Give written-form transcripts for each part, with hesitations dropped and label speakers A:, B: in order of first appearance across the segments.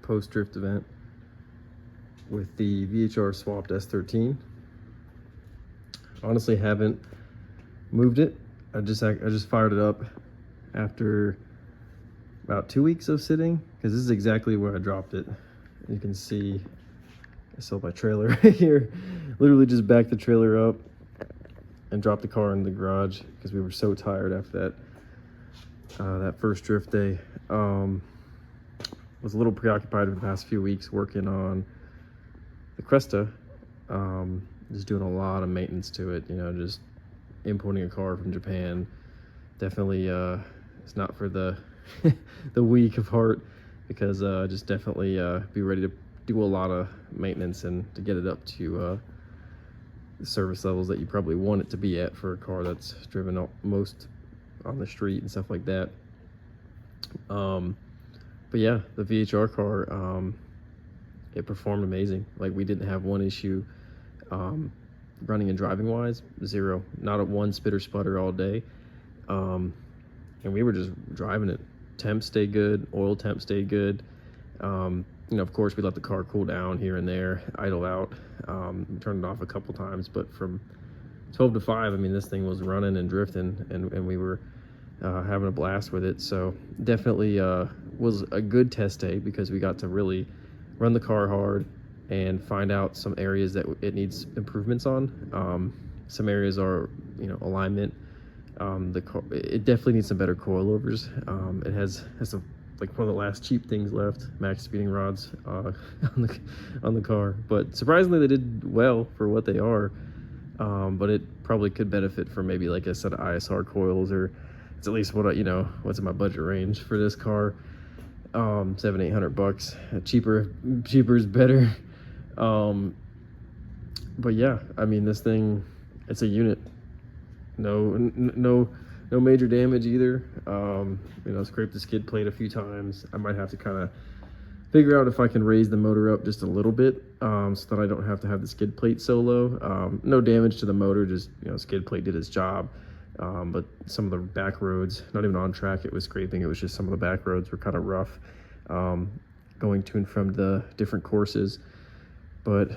A: post-drift event with the VHR swapped S13. Honestly, haven't moved it. I just fired it up after about 2 weeks of sitting, because this is exactly where I dropped it. You can see I still have my trailer right here. Literally just backed the trailer up and dropped the car in the garage because we were so tired after that first drift day. Was a little preoccupied in the past few weeks working on the Cresta. Just doing a lot of maintenance to it, you know, just importing a car from Japan. Definitely it's not for the the weak of heart, because just definitely be ready to do a lot of maintenance and to get it up to the service levels that you probably want it to be at for a car that's driven most on the street and stuff like that. But yeah, the VHR car, it performed amazing. Like, we didn't have one issue running and driving wise. Zero, not a one spit or sputter all day. And we were just driving it. Temp stayed good, oil temp stayed good. You know, of course, we let the car cool down here and there, idle out, turned it off a couple times, but from 12 to 5, I mean, this thing was running and drifting, and we were having a blast with it. So definitely was a good test day, because we got to really run the car hard and find out some areas that it needs improvements on. Some areas are, you know, alignment. The car, it definitely needs some better coilovers. It has like one of the last cheap things left, max speeding rods on the car. But surprisingly, they did well for what they are. But it probably could benefit from maybe like a set of ISR coils, or it's at least what what's in my budget range for this car. $700-800. Cheaper is better. But yeah, I mean, this thing, it's a unit. No major damage either. You know, scraped the skid plate a few times. I might have to kind of figure out if I can raise the motor up just a little bit, so that I don't have to have the skid plate so low. No damage to the motor, just, you know, skid plate did its job. But some of the back roads, not even on track, it was scraping. It was just some of the back roads were kind of rough, going to and from the different courses. But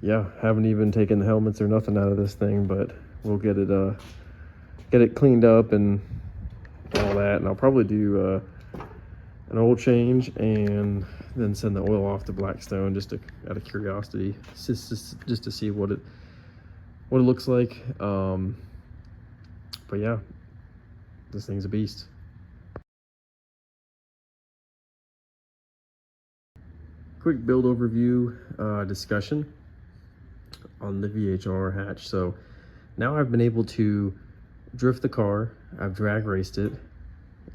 A: yeah, haven't even taken the helmets or nothing out of this thing, but we'll get it cleaned up and all that. And I'll probably do an oil change and then send the oil off to Blackstone, just out of curiosity, just to see what it looks like. But yeah, this thing's a beast. Quick build overview discussion on the VHR hatch. So now I've been able to drift the car. I've drag raced it.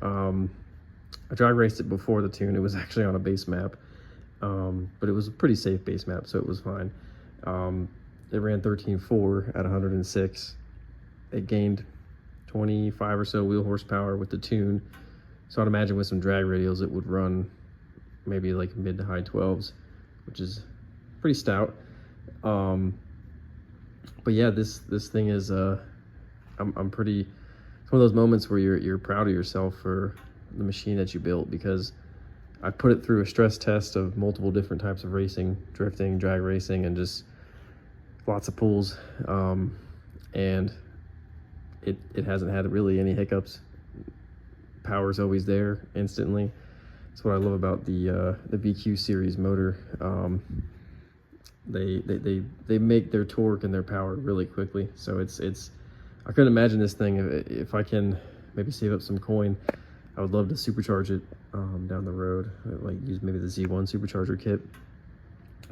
A: I drag raced it before the tune. It was actually on a base map, but it was a pretty safe base map, so it was fine. It ran 13.4 at 106. It gained 25 or so wheel horsepower with the tune, so I'd imagine with some drag radials it would run maybe like mid to high 12s, which is pretty stout. But yeah, this thing is I'm pretty, it's one of those moments where you're proud of yourself for the machine that you built, because I put it through a stress test of multiple different types of racing, drifting, drag racing, and just lots of pulls, and it hasn't had really any hiccups. Power's always there instantly. That's what I love about the VQ series motor. They make their torque and their power really quickly. So it's I couldn't imagine this thing, if I can maybe save up some coin, I would love to supercharge it down the road, like use maybe the Z1 supercharger kit.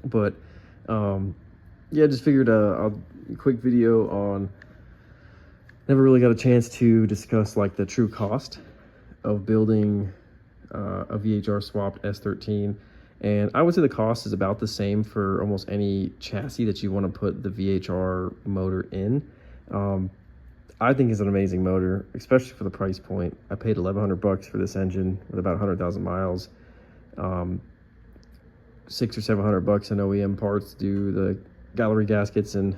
A: But yeah, just figured a quick video on, never really got a chance to discuss like the true cost of building a VHR swapped S13. And I would say the cost is about the same for almost any chassis that you want to put the VHR motor in. I think it's an amazing motor, especially for the price point. I paid $1,100 for this engine with about 100,000 miles. $600 or $700 in OEM parts, do the gallery gaskets and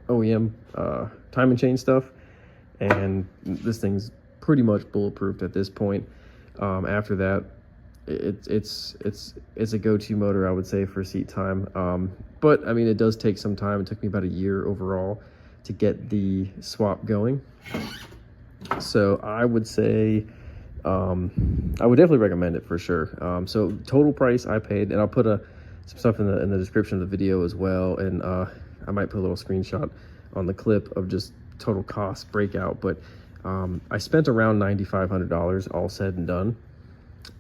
A: OEM time and chain stuff. And this thing's pretty much bulletproofed at this point. After that, it's a go-to motor, I would say, for seat time. But I mean, it does take some time. It took me about a year overall to get the swap going. So I would say I would definitely recommend it for sure. So total price I paid, and I'll put some stuff in the description of the video as well, and I might put a little screenshot on the clip of just total cost breakout. But I spent around $9,500 all said and done,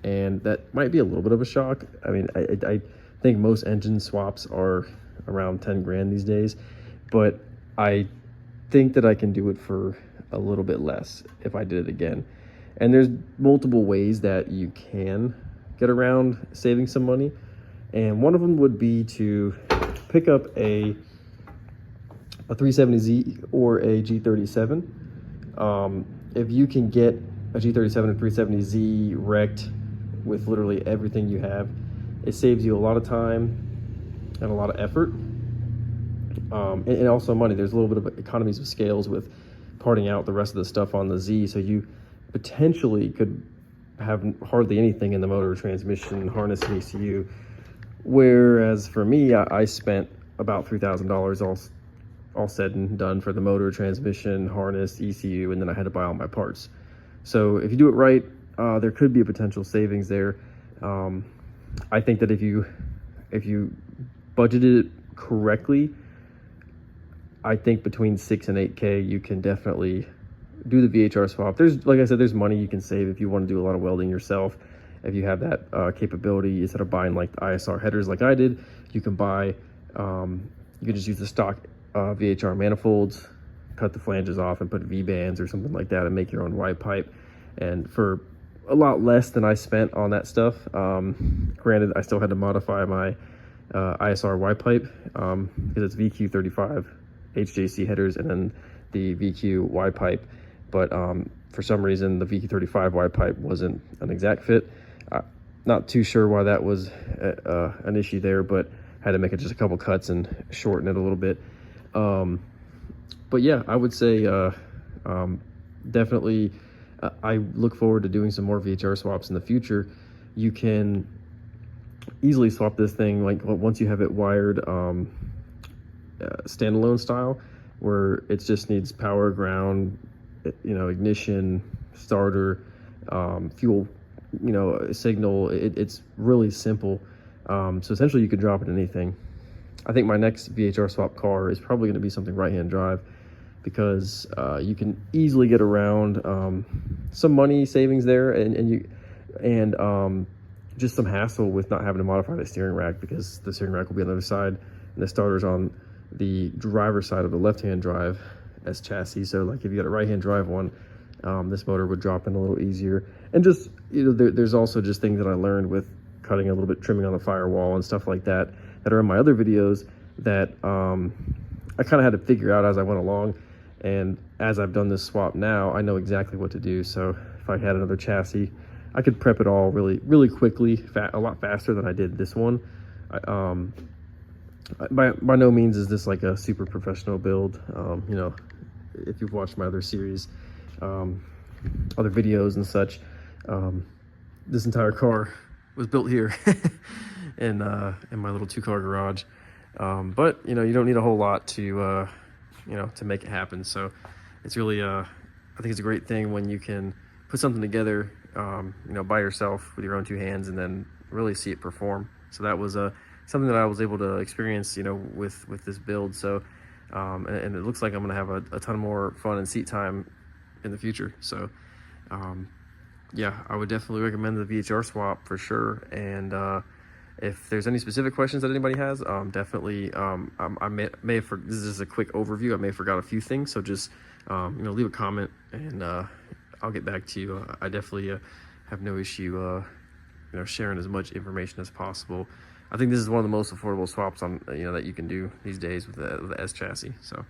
A: and that might be a little bit of a shock. I mean, I think most engine swaps are around 10 grand these days, but I think that I can do it for a little bit less if I did it again. And there's multiple ways that you can get around saving some money, and one of them would be to pick up a 370Z or a G37. If you can get a G37 and 370Z wrecked with literally everything you have, it saves you a lot of time and a lot of effort, and also money. There's a little bit of economies of scales with parting out the rest of the stuff on the Z, so you potentially could have hardly anything in the motor, transmission, harness, and ECU. Whereas for me, I spent about $3,000 all said and done for the motor, transmission, harness, ECU, and then I had to buy all my parts. So if you do it right, there could be a potential savings there. I think that if you budgeted it correctly, I think between 6 and 8K, you can definitely do the VHR swap. There's, like I said, there's money you can save if you want to do a lot of welding yourself. If you have that capability, instead of buying like the ISR headers like I did, you can buy, you can just use the stock VHR manifolds, cut the flanges off and put V-bands or something like that and make your own Y pipe. And for a lot less than I spent on that stuff, granted, I still had to modify my ISR Y pipe because it's VQ35 HGC headers and then the VQ Y pipe. But for some reason, the VQ35 Y pipe wasn't an exact fit. Not too sure why that was an issue there, but had to make it just a couple cuts and shorten it a little bit. But yeah, I would say definitely I look forward to doing some more VHR swaps in the future. You can easily swap this thing like once you have it wired standalone style, where it just needs power, ground, ignition, starter, fuel, signal. It's really simple. So essentially you could drop it in anything. I think my next VHR swap car is probably going to be something right-hand drive, because you can easily get around some money savings there, and just some hassle with not having to modify the steering rack, because the steering rack will be on the other side and the starter's on the driver's side of the left-hand drive as chassis. So like if you got a right-hand drive one, this motor would drop in a little easier. And just there's also just things that I learned with cutting a little bit, trimming on the firewall and stuff like that are in my other videos that I kind of had to figure out as I went along. And as I've done this swap now, I know exactly what to do. So if I had another chassis, I could prep it all really quickly, a lot faster than I did this one. By no means is this like a super professional build. If you've watched my other series, other videos and such, this entire car was built here in my little 2-car garage. But you don't need a whole lot to to make it happen. So it's really I think it's a great thing when you can put something together by yourself with your own 2 hands and then really see it perform. So that was something that I was able to experience with this build. So and it looks like I'm gonna have a ton more fun and seat time in the future. So yeah, I would definitely recommend the VHR swap for sure. And if there's any specific questions that anybody has, definitely I may have this is just a quick overview. I may have forgot a few things, so just leave a comment and I'll get back to you. I definitely have no issue sharing as much information as possible. I think this is one of the most affordable swaps on that you can do these days with the S chassis. So